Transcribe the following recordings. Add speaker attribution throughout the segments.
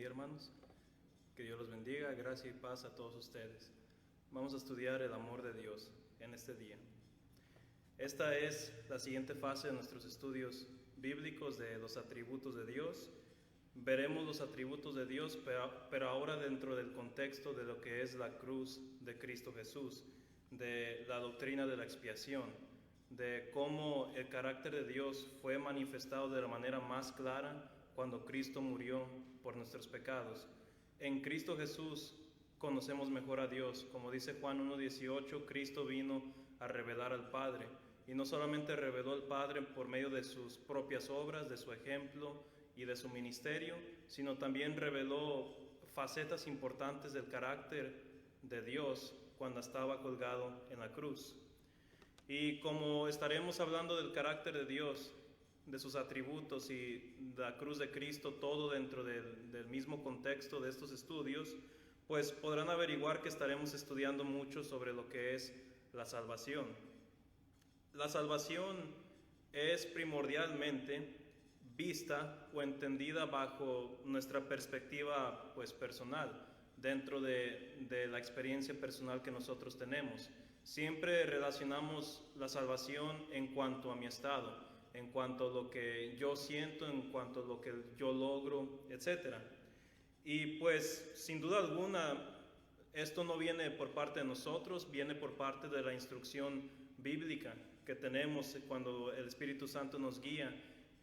Speaker 1: día, hermanos. Que Dios los bendiga, gracia y paz a todos ustedes. Vamos a estudiar el amor de Dios en este día. Esta es la siguiente fase de nuestros estudios bíblicos de los atributos de Dios. Veremos los atributos de Dios, pero ahora dentro del contexto de lo que es la cruz de Cristo Jesús, de la doctrina de la expiación, de cómo el carácter de Dios fue manifestado de la manera más clara cuando Cristo murió por nuestros pecados. En Cristo Jesús conocemos mejor a Dios. Como dice Juan 1:18, Cristo vino a revelar al Padre. Y no solamente reveló al Padre por medio de sus propias obras, de su ejemplo y de su ministerio, sino también reveló facetas importantes del carácter de Dios cuando estaba colgado en la cruz. Y como estaremos hablando del carácter de Dios, de sus atributos y la cruz de Cristo, todo dentro del mismo contexto de estos estudios, pues podrán averiguar que estaremos estudiando mucho sobre lo que es la salvación. La salvación es primordialmente vista o entendida bajo nuestra perspectiva pues personal, dentro de la experiencia personal que nosotros tenemos. Siempre relacionamos la salvación en cuanto a mi estado, en cuanto a lo que yo siento, en cuanto a lo que yo logro, etc. Y pues sin duda alguna esto no viene por parte de nosotros, viene por parte de la instrucción bíblica que tenemos cuando el Espíritu Santo nos guía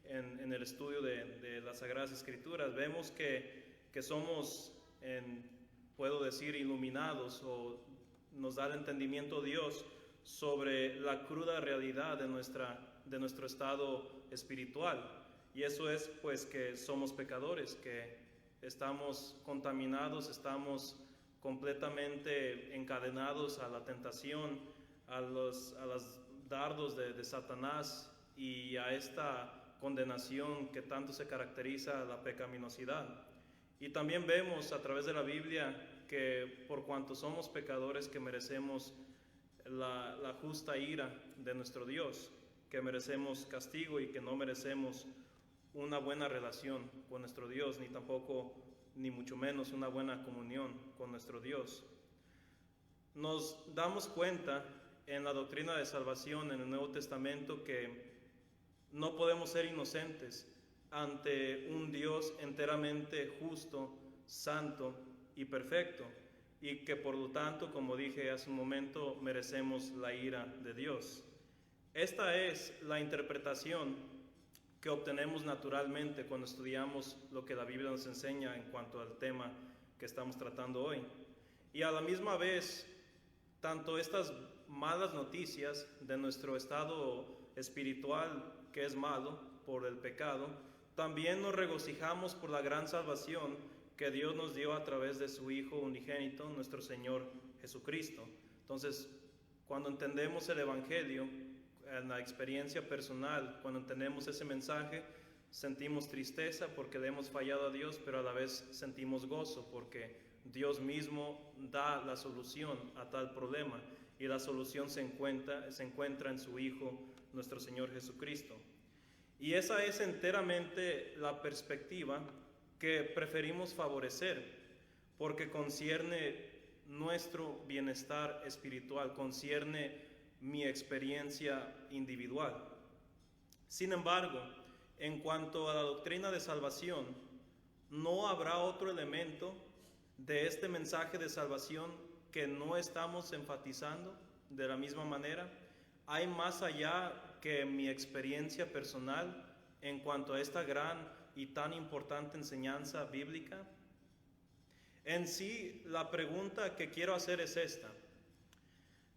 Speaker 1: en el estudio de las Sagradas Escrituras. Vemos que somos, puedo decir, iluminados, o nos da el entendimiento Dios sobre la cruda realidad de nuestro estado espiritual. Y eso es pues que somos pecadores, que estamos contaminados, estamos completamente encadenados a la tentación, a los dardos de Satanás y a esta condenación que tanto se caracteriza la pecaminosidad. Y también vemos a través de la Biblia que por cuanto somos pecadores, que merecemos la justa ira de nuestro Dios, que merecemos castigo y que no merecemos una buena relación con nuestro Dios, ni tampoco, ni mucho menos, una buena comunión con nuestro Dios. Nos damos cuenta en la doctrina de salvación en el Nuevo Testamento que no podemos ser inocentes ante un Dios enteramente justo, santo y perfecto, y que por lo tanto, como dije hace un momento, merecemos la ira de Dios. Esta es la interpretación que obtenemos naturalmente cuando estudiamos lo que la Biblia nos enseña en cuanto al tema que estamos tratando hoy. Y a la misma vez, tanto estas malas noticias de nuestro estado espiritual, que es malo por el pecado, también nos regocijamos por la gran salvación que Dios nos dio a través de su Hijo unigénito, nuestro Señor Jesucristo. Entonces, cuando entendemos el Evangelio, en la experiencia personal, cuando entendemos ese mensaje, sentimos tristeza porque le hemos fallado a Dios, pero a la vez sentimos gozo porque Dios mismo da la solución a tal problema, y la solución se encuentra en su Hijo, nuestro Señor Jesucristo. Y esa es enteramente la perspectiva que preferimos favorecer, porque concierne nuestro bienestar espiritual, concierne mi experiencia individual. Sin embargo, en cuanto a la doctrina de salvación, no habrá otro elemento de este mensaje de salvación que no estamos enfatizando de la misma manera. Hay más allá que mi experiencia personal en cuanto a esta gran y tan importante enseñanza bíblica. En sí, la pregunta que quiero hacer es esta: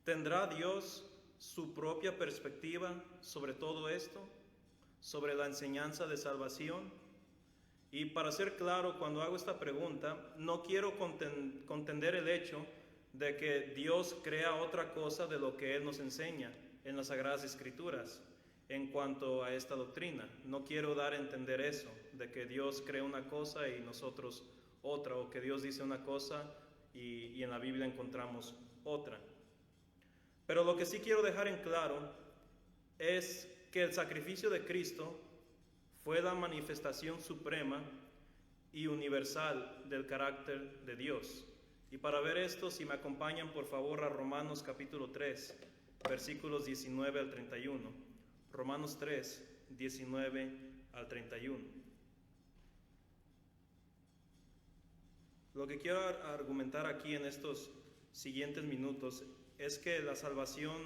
Speaker 1: ¿tendrá Dios su propia perspectiva sobre todo esto, sobre la enseñanza de salvación? Y para ser claro, cuando hago esta pregunta, no quiero contender el hecho de que Dios crea otra cosa de lo que Él nos enseña en las Sagradas Escrituras en cuanto a esta doctrina. No quiero dar a entender eso, de que Dios crea una cosa y nosotros otra, o que Dios dice una cosa y en la Biblia encontramos otra. Pero lo que sí quiero dejar en claro es que el sacrificio de Cristo fue la manifestación suprema y universal del carácter de Dios. Y para ver esto, si me acompañan por favor a Romanos capítulo 3, versículos 19 al 31. Romanos 3, 19 al 31. Lo que quiero argumentar aquí en estos siguientes minutos es que la salvación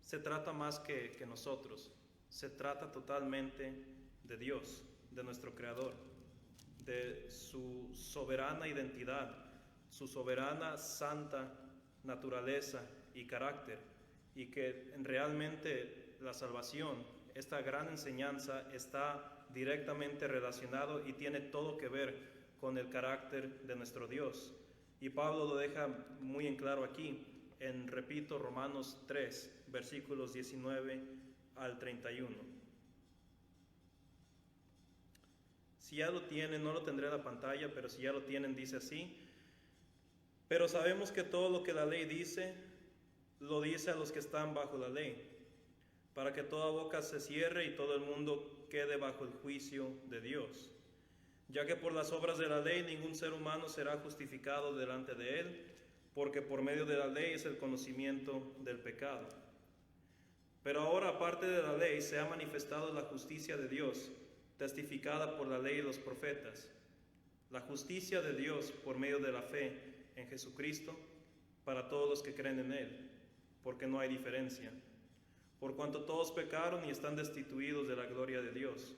Speaker 1: se trata más que nosotros. Se trata totalmente de Dios, de nuestro Creador, de su soberana identidad, su soberana santa naturaleza y carácter, y que realmente la salvación, esta gran enseñanza, está directamente relacionado y tiene todo que ver con el carácter de nuestro Dios. Y Pablo lo deja muy en claro aquí, repito, Romanos 3, versículos 19 al 31. Si ya lo tienen, no lo tendré en la pantalla, pero si ya lo tienen, dice así: pero sabemos que todo lo que la ley dice, lo dice a los que están bajo la ley, para que toda boca se cierre y todo el mundo quede bajo el juicio de Dios. Ya que por las obras de la ley ningún ser humano será justificado delante de él, porque por medio de la ley es el conocimiento del pecado. Pero ahora, aparte de la ley, se ha manifestado la justicia de Dios, testificada por la ley y los profetas. La justicia de Dios por medio de la fe en Jesucristo, para todos los que creen en Él, porque no hay diferencia. Por cuanto todos pecaron y están destituidos de la gloria de Dios,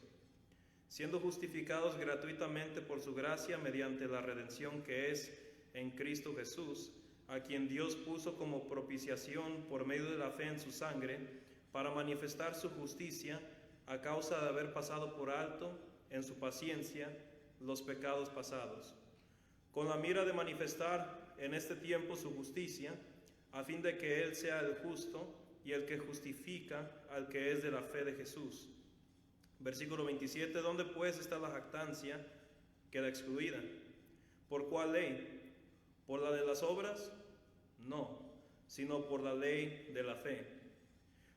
Speaker 1: siendo justificados gratuitamente por su gracia mediante la redención que es en Cristo Jesús, a quien Dios puso como propiciación por medio de la fe en su sangre, para manifestar su justicia a causa de haber pasado por alto en su paciencia los pecados pasados, con la mira de manifestar en este tiempo su justicia, a fin de que Él sea el justo y el que justifica al que es de la fe de Jesús. Versículo 27, ¿dónde pues está la jactancia? Queda excluida. ¿Por cuál ley? ¿Por la de las obras? No, sino por la ley de la fe.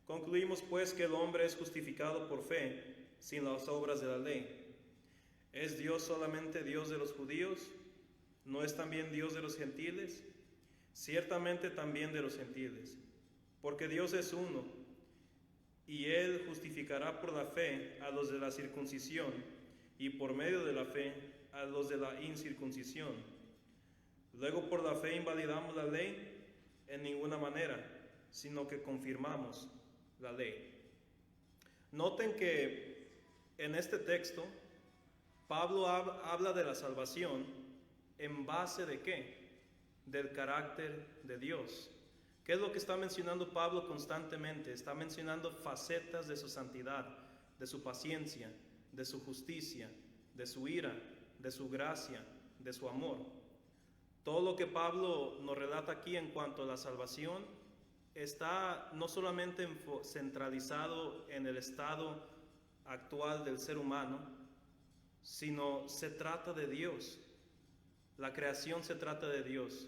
Speaker 1: Concluimos pues que el hombre es justificado por fe, sin las obras de la ley. ¿Es Dios solamente Dios de los judíos? ¿No es también Dios de los gentiles? Ciertamente también de los gentiles, porque Dios es uno, y Él justificará por la fe a los de la circuncisión, y por medio de la fe a los de la incircuncisión. Luego, por la fe invalidamos la ley en ninguna manera, sino que confirmamos la ley. Noten que en este texto Pablo habla de la salvación en base de ¿qué? Del carácter de Dios. ¿Qué es lo que está mencionando Pablo constantemente? Está mencionando facetas de su santidad, de su paciencia, de su justicia, de su ira, de su gracia, de su amor. Todo lo que Pablo nos relata aquí en cuanto a la salvación está no solamente centralizado en el estado actual del ser humano, sino se trata de Dios. La creación se trata de Dios.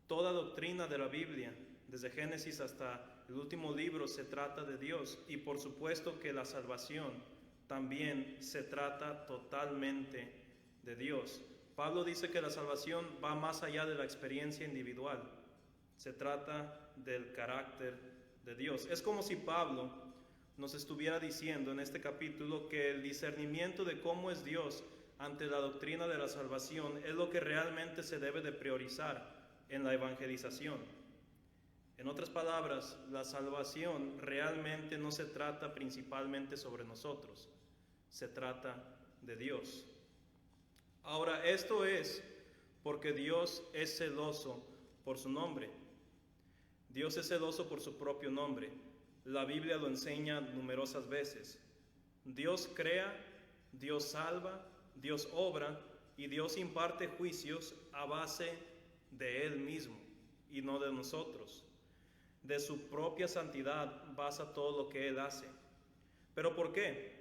Speaker 1: Toda doctrina de la Biblia, desde Génesis hasta el último libro, se trata de Dios. Y por supuesto que la salvación también se trata totalmente de Dios. Pablo dice que la salvación va más allá de la experiencia individual. Se trata del carácter de Dios. Es como si Pablo nos estuviera diciendo en este capítulo que el discernimiento de cómo es Dios ante la doctrina de la salvación es lo que realmente se debe de priorizar en la evangelización. En otras palabras, la salvación realmente no se trata principalmente sobre nosotros, se trata de Dios. Ahora, esto es porque Dios es celoso por su nombre. Dios es celoso por su propio nombre. La Biblia lo enseña numerosas veces. Dios crea, Dios salva, Dios obra y Dios imparte juicios a base de Él mismo y no de nosotros. De su propia santidad basa todo lo que Él hace. ¿Pero por qué?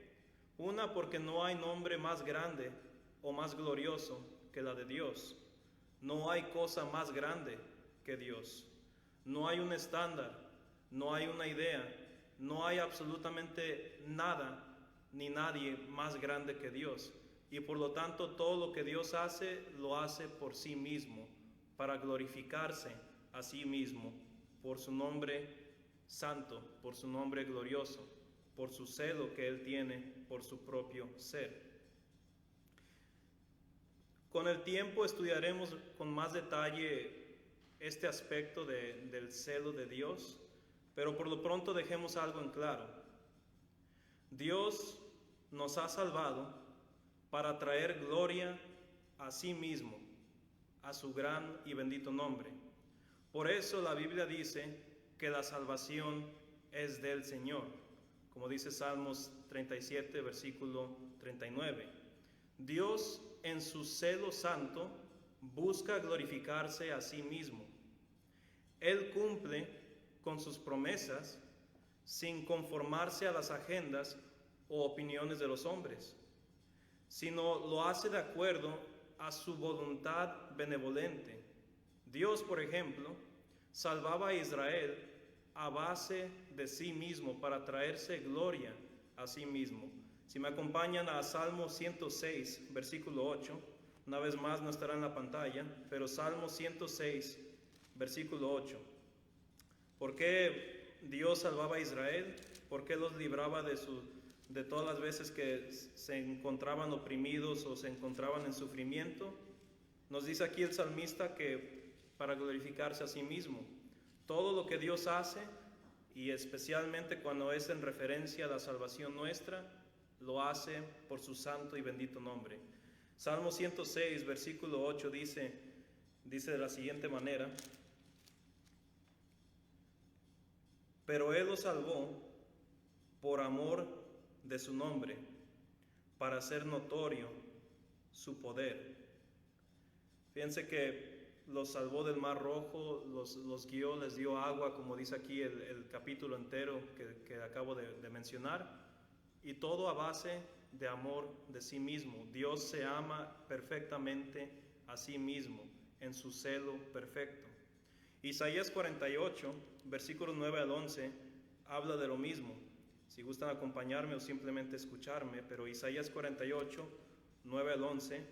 Speaker 1: Una, porque no hay nombre más grande o más glorioso que la de Dios. No hay cosa más grande que Dios. No hay un estándar, no hay una idea, no hay absolutamente nada ni nadie más grande que Dios. y por lo tanto todo lo que Dios hace, lo hace por sí mismo, para glorificarse a sí mismo, por su nombre santo, por su nombre glorioso, por su celo que Él tiene por su propio ser. Con el tiempo estudiaremos con más detalle este aspecto del celo de Dios, pero por lo pronto dejemos algo en claro. Dios nos ha salvado para traer gloria a sí mismo, a su gran y bendito nombre. Por eso la Biblia dice que la salvación es del Señor, como dice Salmos 37, versículo 39. Dios, en su celo santo, busca glorificarse a sí mismo. Él cumple con sus promesas sin conformarse a las agendas o opiniones de los hombres, sino lo hace de acuerdo a su voluntad benevolente. Dios, por ejemplo, salvaba a Israel a base de sí mismo para traerse gloria a sí mismo. Si me acompañan a Salmo 106, versículo 8, una vez más no estará en la pantalla, pero Salmo 106, versículo 8. ¿Por qué Dios salvaba a Israel? ¿Por qué los libraba de todas las veces que se encontraban oprimidos o se encontraban en sufrimiento? Nos dice aquí el salmista que para glorificarse a sí mismo. Todo lo que Dios hace, y especialmente cuando es en referencia a la salvación nuestra, lo hace por su santo y bendito nombre. Salmo 106, versículo 8 dice de la siguiente manera: pero Él los salvó por amor de su nombre, para hacer notorio su poder. Fíjense que los salvó del Mar Rojo, los guió, les dio agua, como dice aquí el capítulo entero que acabo de mencionar, y todo a base de amor de sí mismo. Dios se ama perfectamente a sí mismo, en su celo perfecto. Isaías 48, versículos 9 al 11, habla de lo mismo. Si gustan acompañarme o simplemente escucharme, pero Isaías 48, 9 al 11,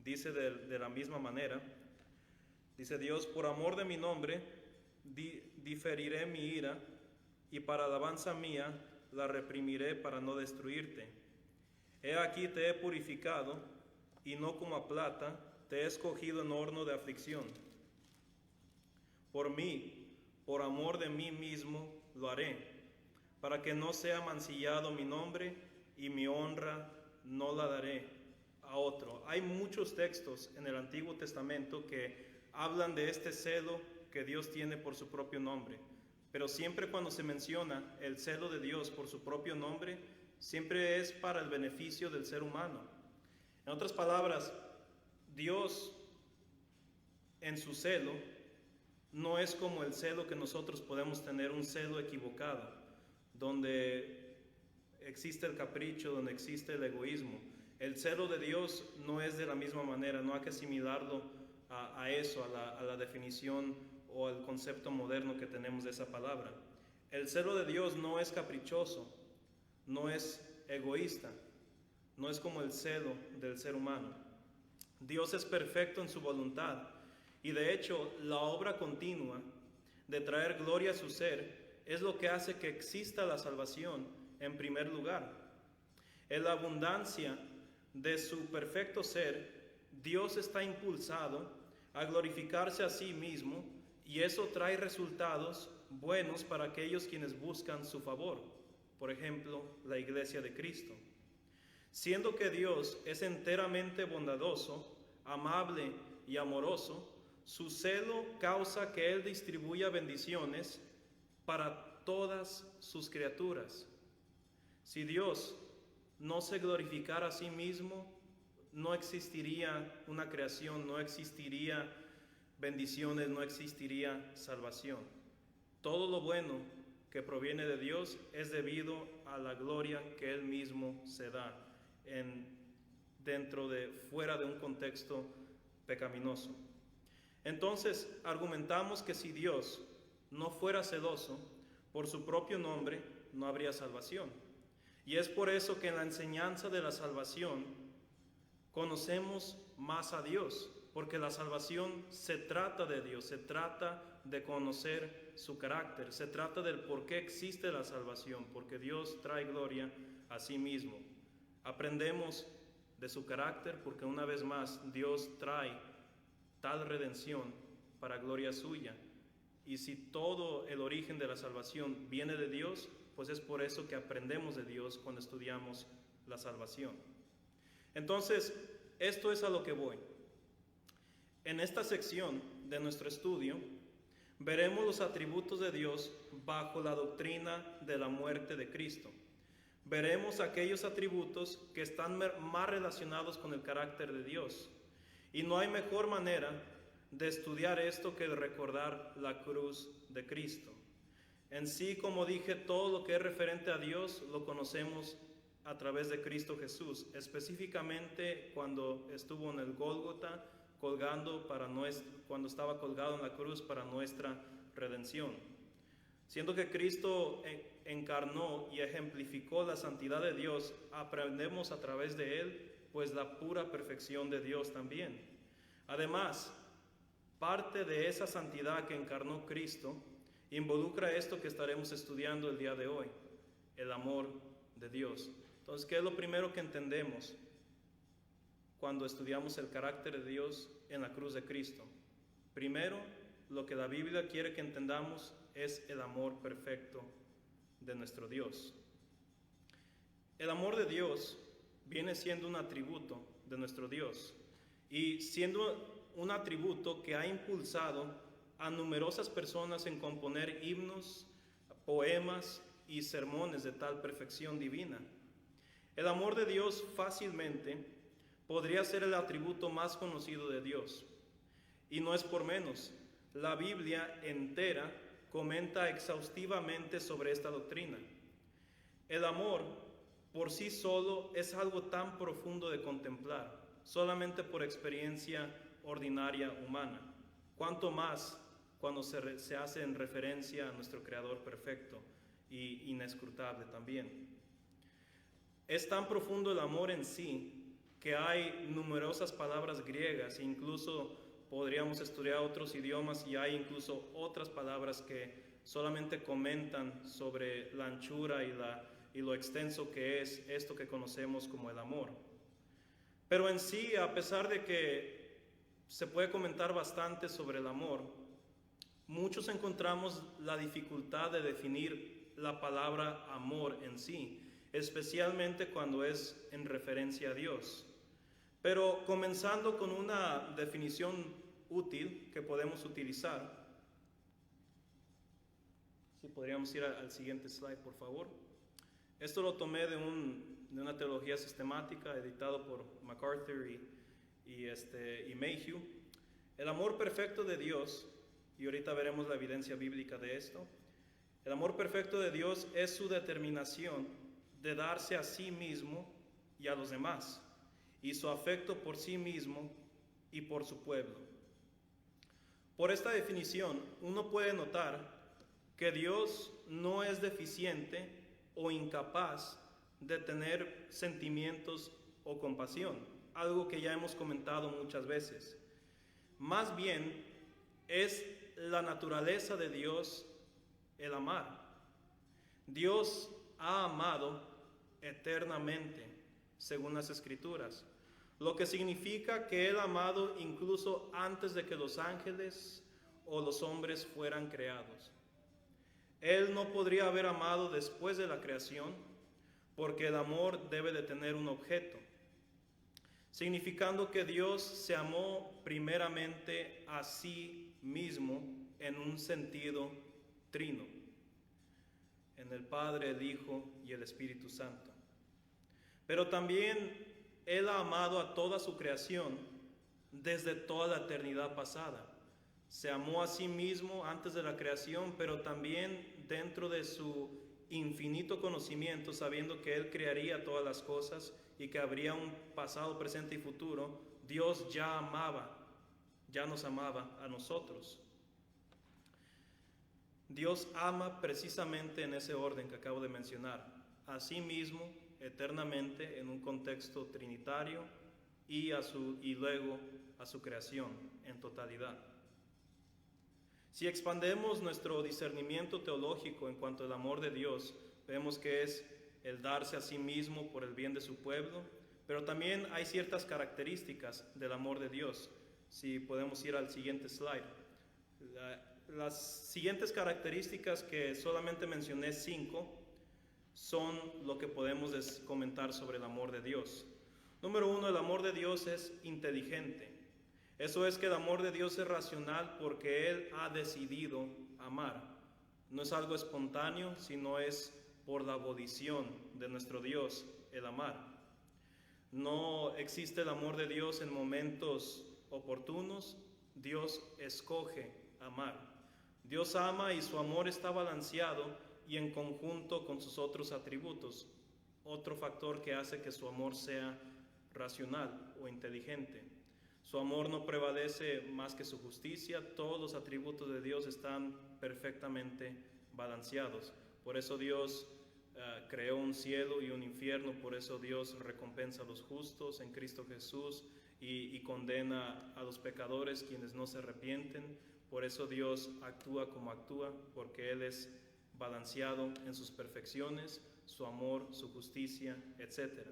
Speaker 1: dice de la misma manera. Dice Dios: por amor de mi nombre, diferiré mi ira, y para alabanza mía, la reprimiré para no destruirte. He aquí te he purificado, y no como a plata, te he escogido en horno de aflicción. Por mí, por amor de mí mismo, lo haré, para que no sea mancillado mi nombre, y mi honra no la daré a otro. Hay muchos textos en el Antiguo Testamento que hablan de este celo que Dios tiene por su propio nombre. Pero siempre cuando se menciona el celo de Dios por su propio nombre, siempre es para el beneficio del ser humano. En otras palabras, Dios en su celo no es como el celo que nosotros podemos tener, un celo equivocado, donde existe el capricho, donde existe el egoísmo. El celo de Dios no es de la misma manera, no hay que asimilarlo a eso, a la definición o al concepto moderno que tenemos de esa palabra. El celo de Dios no es caprichoso, no es egoísta, no es como el celo del ser humano. Dios es perfecto en su voluntad, y de hecho la obra continua de traer gloria a su ser es lo que hace que exista la salvación en primer lugar. En la abundancia de su perfecto ser, Dios está impulsado a glorificarse a sí mismo, y eso trae resultados buenos para aquellos quienes buscan su favor. Por ejemplo, la Iglesia de Cristo. Siendo que Dios es enteramente bondadoso, amable y amoroso, su celo causa que Él distribuya bendiciones para todas sus criaturas. Si Dios no se glorificara a sí mismo, no existiría una creación, no existiría bendiciones, no existiría salvación. Todo lo bueno que proviene de Dios es debido a la gloria que Él mismo se da fuera de un contexto pecaminoso. Entonces, argumentamos que si Dios no fuera celoso por su propio nombre, no habría salvación. Y es por eso que en la enseñanza de la salvación conocemos más a Dios, porque la salvación se trata de Dios, se trata de conocer su carácter, se trata del por qué existe la salvación, porque Dios trae gloria a sí mismo. Aprendemos de su carácter porque una vez más Dios trae tal redención para gloria suya. Y si todo el origen de la salvación viene de Dios, pues es por eso que aprendemos de Dios cuando estudiamos la salvación. Entonces, esto es a lo que voy. En esta sección de nuestro estudio, veremos los atributos de Dios bajo la doctrina de la muerte de Cristo. Veremos aquellos atributos que están más relacionados con el carácter de Dios. Y no hay mejor manera de estudiar esto que de recordar la cruz de Cristo. En sí, como dije, todo lo que es referente a Dios lo conocemos a través de Cristo Jesús, específicamente cuando estuvo en el Gólgota, cuando estaba colgado en la cruz para nuestra redención. Siendo que Cristo encarnó y ejemplificó la santidad de Dios, aprendemos a través de Él, pues la pura perfección de Dios también. Además, parte de esa santidad que encarnó Cristo involucra esto que estaremos estudiando el día de hoy, el amor de Dios. Entonces, ¿qué es lo primero que entendemos cuando estudiamos el carácter de Dios en la cruz de Cristo? Primero, lo que la Biblia quiere que entendamos es el amor perfecto de nuestro Dios. El amor de Dios viene siendo un atributo de nuestro Dios y siendo un atributo que ha impulsado a numerosas personas en componer himnos, poemas y sermones de tal perfección divina. El amor de Dios fácilmente podría ser el atributo más conocido de Dios. Y no es por menos. La Biblia entera comenta exhaustivamente sobre esta doctrina. El amor por sí solo es algo tan profundo de contemplar, solamente por experiencia ordinaria humana. Cuanto más cuando se hace en referencia a nuestro Creador perfecto y inescrutable también. Es tan profundo el amor en sí que hay numerosas palabras griegas e incluso podríamos estudiar otros idiomas y hay incluso otras palabras que solamente comentan sobre la anchura y lo extenso que es esto que conocemos como el amor. Pero en sí, a pesar de que se puede comentar bastante sobre el amor, muchos encontramos la dificultad de definir la palabra amor en sí, especialmente cuando es en referencia a Dios. Pero comenzando con una definición útil que podemos utilizar. Si podríamos ir al siguiente slide, por favor. Esto lo tomé de una teología sistemática editado por MacArthur y Mayhew. El amor perfecto de Dios, y ahorita veremos la evidencia bíblica de esto, el amor perfecto de Dios es su determinación de darse a sí mismo y a los demás, y su afecto por sí mismo y por su pueblo. Por esta definición, uno puede notar que Dios no es deficiente o incapaz de tener sentimientos o compasión, algo que ya hemos comentado muchas veces. Más bien, es la naturaleza de Dios el amar. Dios ha amado eternamente, según las Escrituras, lo que significa que Él ha amado incluso antes de que los ángeles o los hombres fueran creados. Él no podría haber amado después de la creación, porque el amor debe de tener un objeto, significando que Dios se amó primeramente a sí mismo en un sentido trino, en el Padre, el Hijo y el Espíritu Santo. Pero también Él ha amado a toda su creación desde toda la eternidad pasada. Se amó a sí mismo antes de la creación, pero también dentro de su infinito conocimiento, sabiendo que Él crearía todas las cosas y que habría un pasado, presente y futuro, Dios ya nos amaba a nosotros. Dios ama precisamente en ese orden que acabo de mencionar, a sí mismo eternamente en un contexto trinitario y luego a su creación en totalidad. Si expandemos nuestro discernimiento teológico en cuanto al amor de Dios, vemos que es el darse a sí mismo por el bien de su pueblo, pero también hay ciertas características del amor de Dios. Si podemos ir al siguiente slide. Las siguientes características, que solamente mencioné 5, son lo que podemos comentar sobre el amor de Dios. Número 1, el amor de Dios es inteligente. Eso es que el amor de Dios es racional porque Él ha decidido amar. No es algo espontáneo, sino es por la volición de nuestro Dios el amar. No existe el amor de Dios en momentos oportunos. Dios escoge amar. Dios ama y su amor está balanceado y en conjunto con sus otros atributos. Otro factor que hace que su amor sea racional o inteligente. Su amor no prevalece más que su justicia. Todos los atributos de Dios están perfectamente balanceados. Por eso Dios creó un cielo y un infierno. Por eso Dios recompensa a los justos en Cristo Jesús y condena a los pecadores quienes no se arrepienten. Por eso Dios actúa como actúa, porque Él es balanceado en sus perfecciones, su amor, su justicia, etc.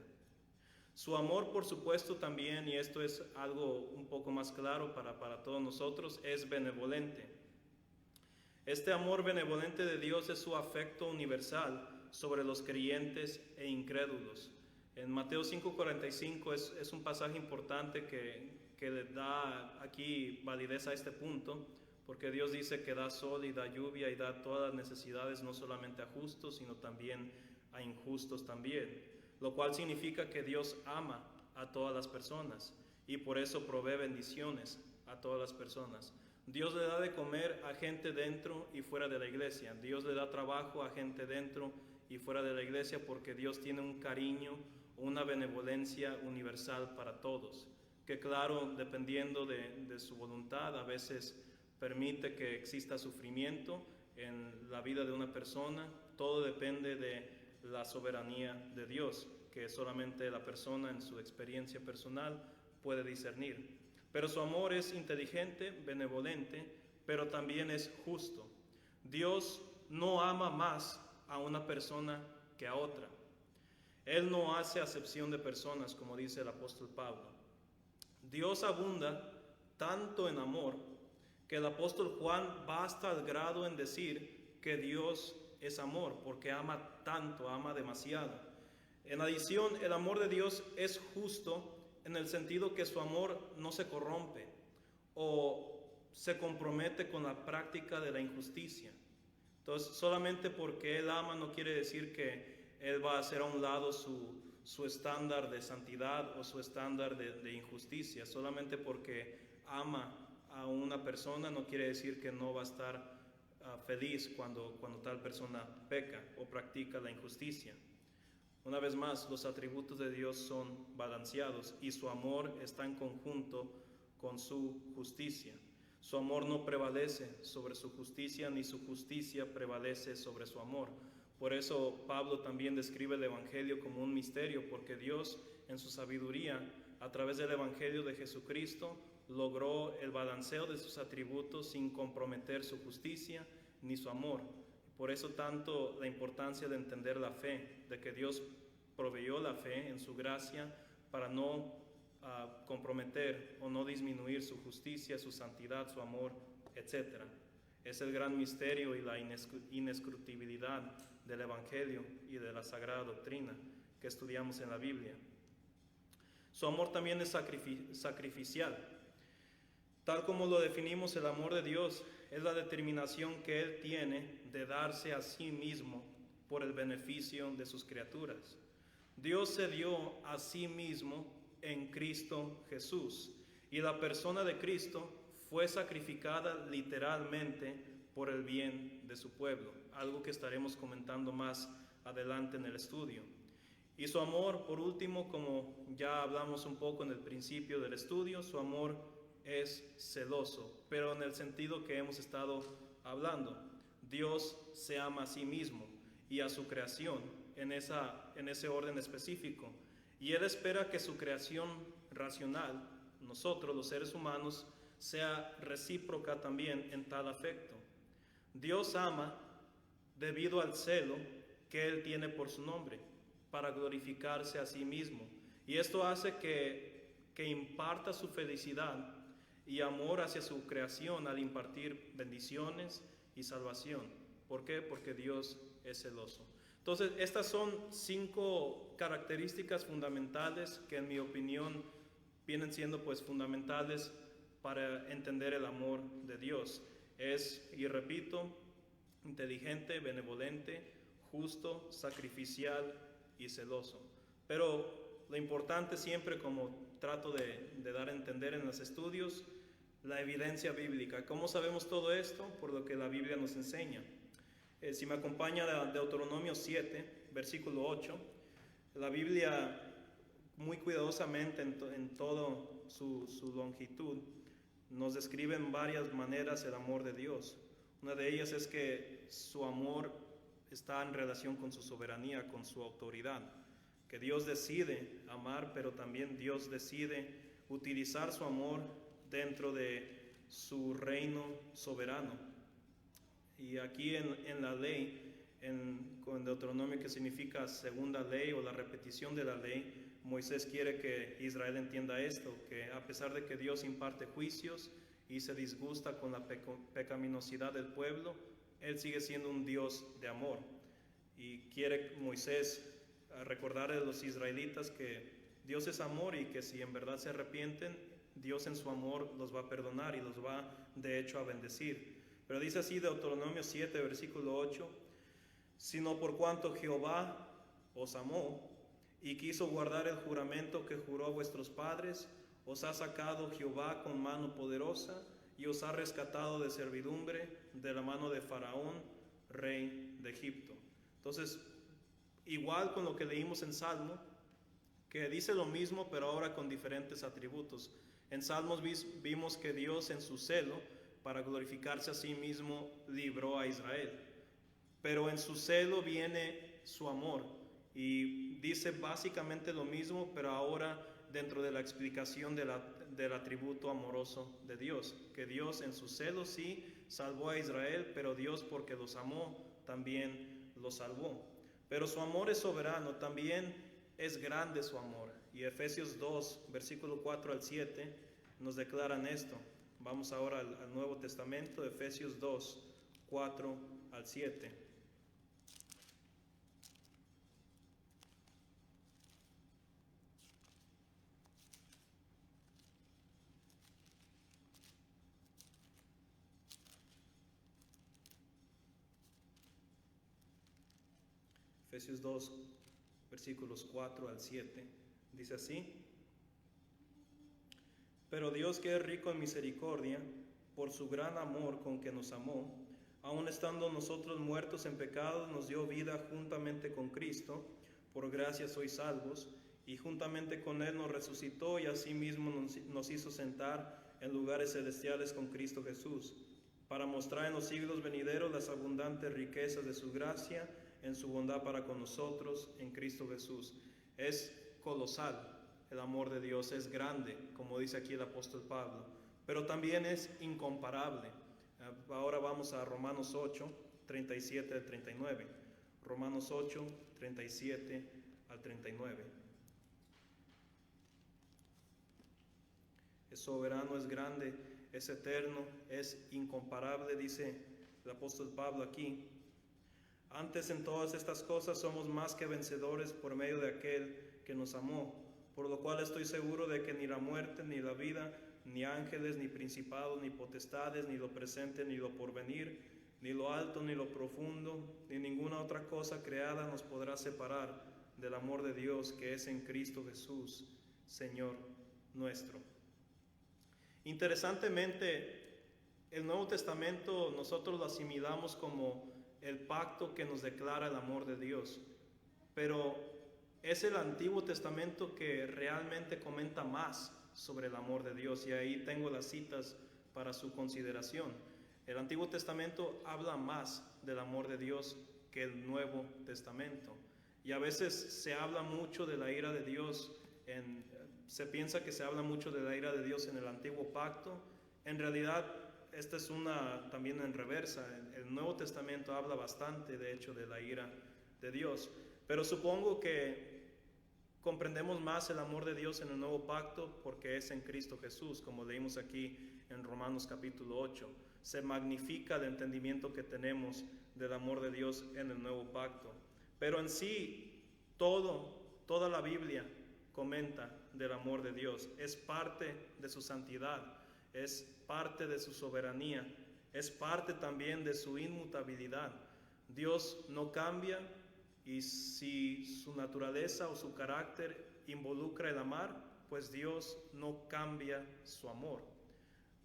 Speaker 1: Su amor, por supuesto, también, y esto es algo un poco más claro para todos nosotros, es benevolente. Este amor benevolente de Dios es su afecto universal sobre los creyentes e incrédulos. En Mateo 5:45 es un pasaje importante que le da aquí validez a este punto, porque Dios dice que da sol y da lluvia y da todas las necesidades, no solamente a justos, sino también a injustos también, lo cual significa que Dios ama a todas las personas y por eso provee bendiciones a todas las personas. Dios le da de comer a gente dentro y fuera de la iglesia. Dios le da trabajo a gente dentro y fuera de la iglesia porque Dios tiene un cariño, una benevolencia universal para todos, que claro, dependiendo de su voluntad, a veces permite que exista sufrimiento en la vida de una persona. Todo depende de la soberanía de Dios, que solamente la persona en su experiencia personal puede discernir. Pero su amor es inteligente, benevolente, pero también es justo. Dios no ama más a una persona que a otra. Él no hace acepción de personas, como dice el apóstol Pablo. Dios abunda tanto en amor que el apóstol Juan va hasta el grado en decir que Dios es amor, porque ama tanto, ama demasiado. En adición, el amor de Dios es justo en el sentido que su amor no se corrompe o se compromete con la práctica de la injusticia. Entonces, solamente porque Él ama no quiere decir que Él va a hacer a un lado su estándar de santidad o su estándar de injusticia. Solamente porque ama a una persona no quiere decir que no va a estar feliz cuando tal persona peca o practica la injusticia. Una vez más, los atributos de Dios son balanceados y su amor está en conjunto con su justicia. Su amor no prevalece sobre su justicia, ni su justicia prevalece sobre su amor. Por eso Pablo también describe el Evangelio como un misterio, porque Dios, en su sabiduría, a través del Evangelio de Jesucristo, logró el balanceo de sus atributos sin comprometer su justicia ni su amor. Por eso tanto la importancia de entender la fe, de que Dios proveyó la fe en su gracia para no comprometer o no disminuir su justicia, su santidad, su amor, etc. Es el gran misterio y la inescrutabilidad del Evangelio y de la Sagrada Doctrina que estudiamos en la Biblia. Su amor también es sacrificial. Tal como lo definimos, el amor de Dios es la determinación que Él tiene de darse a sí mismo por el beneficio de sus criaturas. Dios se dio a sí mismo en Cristo Jesús, y la persona de Cristo fue sacrificada literalmente por el bien de su pueblo, algo que estaremos comentando más adelante en el estudio. Y su amor, por último, como ya hablamos un poco en el principio del estudio, su amor es celoso, pero en el sentido que hemos estado hablando. Dios se ama a sí mismo y a su creación en ese orden específico, y Él espera que su creación racional, nosotros los seres humanos, sea recíproca también en tal afecto. Dios ama debido al celo que Él tiene por su nombre, para glorificarse a sí mismo. Y esto hace que imparta su felicidad y amor hacia su creación al impartir bendiciones y salvación. ¿Por qué? Porque Dios es celoso. Entonces, estas son 5 características fundamentales que en mi opinión vienen siendo pues fundamentales para entender el amor de Dios. Es, y repito, inteligente, benevolente, justo, sacrificial y celoso. Pero lo importante siempre, como trato de dar a entender en los estudios, la evidencia bíblica. ¿Cómo sabemos todo esto? Por lo que la Biblia nos enseña. Si me acompaña Deuteronomio 7, versículo 8, la Biblia muy cuidadosamente en toda su longitud nos describe en varias maneras el amor de Dios. Una de ellas es que su amor está en relación con su soberanía, con su autoridad. Que Dios decide amar, pero también Dios decide utilizar su amor dentro de su reino soberano. Y aquí en la ley, con Deuteronomio, que significa segunda ley o la repetición de la ley, Moisés quiere que Israel entienda esto, que a pesar de que Dios imparte juicios y se disgusta con la pecaminosidad del pueblo, Él sigue siendo un Dios de amor. Y quiere Moisés recordarle a los israelitas que Dios es amor y que si en verdad se arrepienten, Dios en su amor los va a perdonar y los va de hecho a bendecir. Pero dice así Deuteronomio 7, versículo 8, sino por cuanto Jehová os amó y quiso guardar el juramento que juró a vuestros padres, os ha sacado Jehová con mano poderosa y os ha rescatado de servidumbre de la mano de Faraón, rey de Egipto. Entonces, igual con lo que leímos en Salmo, que dice lo mismo pero ahora con diferentes atributos. En Salmos vimos que Dios en su celo, para glorificarse a sí mismo, libró a Israel. Pero en su celo viene su amor y dice básicamente lo mismo, pero ahora dentro de la explicación del atributo amoroso de Dios. Que Dios en su celo sí salvó a Israel, pero Dios porque los amó también los salvó. Pero su amor es soberano, también es grande su amor. Y Efesios 2, versículo 4 al 7 nos declaran esto. Vamos ahora al Nuevo Testamento, Efesios 2, 4 al 7. Efesios 2, versículos 4 al 7, dice así: pero Dios, que es rico en misericordia, por su gran amor con que nos amó, aun estando nosotros muertos en pecados, nos dio vida juntamente con Cristo. Por gracia sois salvos, y juntamente con Él nos resucitó y asimismo nos hizo sentar en lugares celestiales con Cristo Jesús, para mostrar en los siglos venideros las abundantes riquezas de su gracia en su bondad para con nosotros en Cristo Jesús. Es colosal. El amor de Dios es grande, como dice aquí el apóstol Pablo, pero también es incomparable. Ahora vamos a Romanos 8, 37 al 39. Romanos 8, 37 al 39. Es soberano, es grande, es eterno, es incomparable, dice el apóstol Pablo aquí. Antes en todas estas cosas somos más que vencedores por medio de aquel que nos amó. Por lo cual estoy seguro de que ni la muerte, ni la vida, ni ángeles, ni principados, ni potestades, ni lo presente, ni lo porvenir, ni lo alto, ni lo profundo, ni ninguna otra cosa creada nos podrá separar del amor de Dios que es en Cristo Jesús, Señor nuestro. Interesantemente, el Nuevo Testamento nosotros lo asimilamos como el pacto que nos declara el amor de Dios, pero es el Antiguo Testamento que realmente comenta más sobre el amor de Dios, y ahí tengo las citas para su consideración. El Antiguo Testamento habla más del amor de Dios que el Nuevo Testamento, y a veces se habla mucho de la ira de Dios Se piensa que se habla mucho de la ira de Dios en el Antiguo Pacto. En realidad, esta es una también en reversa. El Nuevo Testamento habla bastante, de hecho, de la ira de Dios. Pero supongo que comprendemos más el amor de Dios en el Nuevo Pacto porque es en Cristo Jesús, como leímos aquí en Romanos capítulo 8. Se magnifica el entendimiento que tenemos del amor de Dios en el Nuevo Pacto. Pero en sí, toda la Biblia comenta del amor de Dios. Es parte de su santidad, es parte de su soberanía, es parte también de su inmutabilidad. Dios no cambia, y si su naturaleza o su carácter involucra el amar, pues Dios no cambia su amor.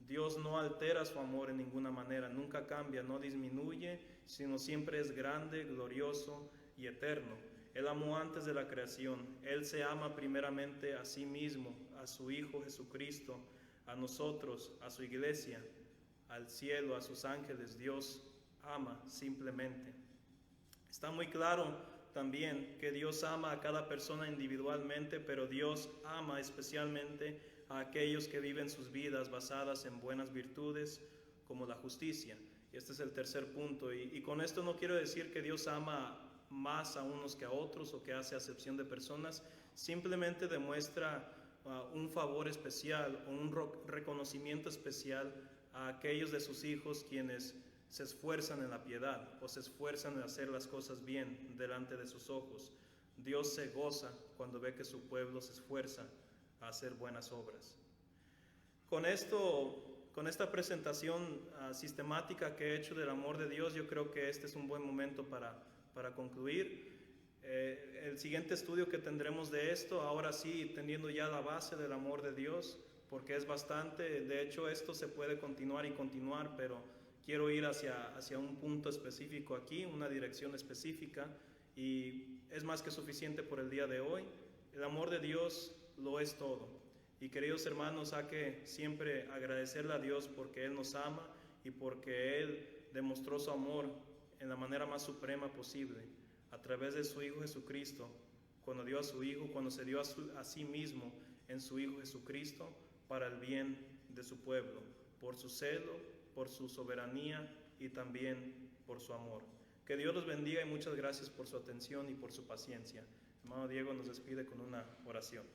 Speaker 1: Dios no altera su amor en ninguna manera, nunca cambia, no disminuye, sino siempre es grande, glorioso y eterno. Él amó antes de la creación. Él se ama primeramente a sí mismo, a su Hijo Jesucristo, a nosotros, a su iglesia, al cielo, a sus ángeles. Dios ama simplemente. Está muy claro también que Dios ama a cada persona individualmente, pero Dios ama especialmente a aquellos que viven sus vidas basadas en buenas virtudes como la justicia. Y este es el tercer punto. Y con esto no quiero decir que Dios ama más a unos que a otros o que hace acepción de personas. Simplemente demuestra un favor especial o un reconocimiento especial a aquellos de sus hijos quienes se esfuerzan en la piedad o se esfuerzan en hacer las cosas bien delante de sus ojos. Dios se goza cuando ve que su pueblo se esfuerza a hacer buenas obras. Con esta presentación sistemática que he hecho del amor de Dios, yo creo que este es un buen momento para concluir. El siguiente estudio que tendremos de esto, ahora sí, teniendo ya la base del amor de Dios, porque es bastante, de hecho esto se puede continuar y continuar, pero quiero ir hacia un punto específico aquí, una dirección específica, y es más que suficiente por el día de hoy. El amor de Dios lo es todo. Y queridos hermanos, hay que siempre agradecerle a Dios porque Él nos ama y porque Él demostró su amor en la manera más suprema posible, a través de su Hijo Jesucristo, cuando dio a su Hijo, cuando se dio a sí mismo en su Hijo Jesucristo para el bien de su pueblo, por su celo, por su soberanía y también por su amor. Que Dios los bendiga y muchas gracias por su atención y por su paciencia. Hermano Diego nos despide con una oración.